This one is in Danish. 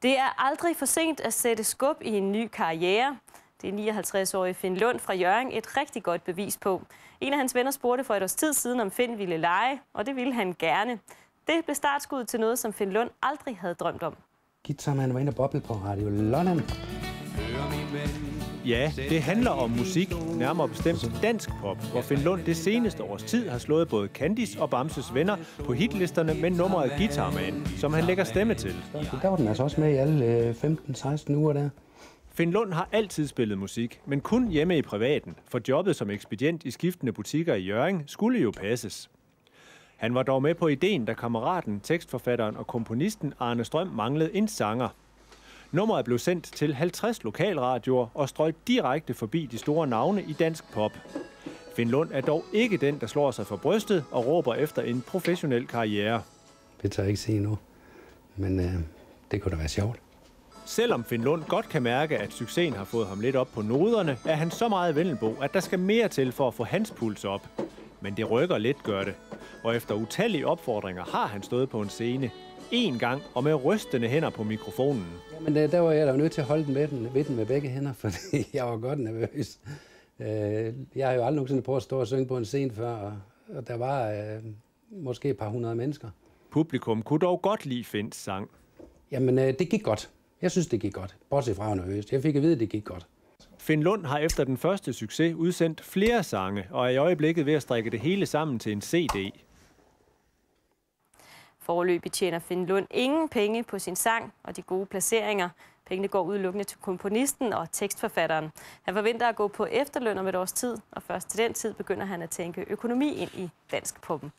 Det er aldrig for sent at sætte skub i en ny karriere. Det er 59-årige Finn Lund fra Hjørring et rigtig godt bevis på. En af hans venner spurgte for et års tid siden, om Finn ville lege, og det ville han gerne. Det blev startskud til noget, som Finn Lund aldrig havde drømt om. Guitarman var inde og boble på Radio London. Ja, det handler om musik, nærmere bestemt dansk pop, hvor Finn Lund det seneste års tid har slået både Candice og Bamses Venner på hitlisterne med nummeret Guitarman, som han lægger stemme til. Der var den altså også med i alle 15-16 uger der. Finn Lund har altid spillet musik, men kun hjemme i privaten, for jobbet som ekspedient i skiftende butikker i Hjørring skulle jo passes. Han var dog med på ideen, da kammeraten, tekstforfatteren og komponisten Arne Strøm manglede en sanger. Nummeret blev sendt til 50 lokalradioer og strøg direkte forbi de store navne i dansk pop. Finn Lund er dog ikke den, der slår sig for brystet og råber efter en professionel karriere. Det tør jeg ikke sige nu, men det kunne da være sjovt. Selvom Finn Lund godt kan mærke, at succesen har fået ham lidt op på noderne, er han så meget vendelbo, at der skal mere til for at få hans puls op. Men det rykker lidt, gør det. Og efter utallige opfordringer har han stået på en scene. En gang og med rystende hænder på mikrofonen. Men der var jeg da nødt til at holde den ved den med begge hænder, fordi jeg var godt nervøs. Jeg har jo aldrig nogensinde prøvet at stå og synge på en scene før, og der var måske et par hundrede mennesker. Publikum kunne dog godt lide Finns sang. Jamen, det gik godt. Jeg synes, det gik godt. Bortset fra nervøst. Jeg fik at vide, at det gik godt. Finn Lund har efter den første succes udsendt flere sange, og er i øjeblikket ved at strikke det hele sammen til en CD. Foreløbig tjener Finn Lund ingen penge på sin sang og de gode placeringer. Pengene går udelukkende til komponisten og tekstforfatteren. Han forventer at gå på efterløn om et års tid, og først til den tid begynder han at tænke økonomi ind i dansk poppen.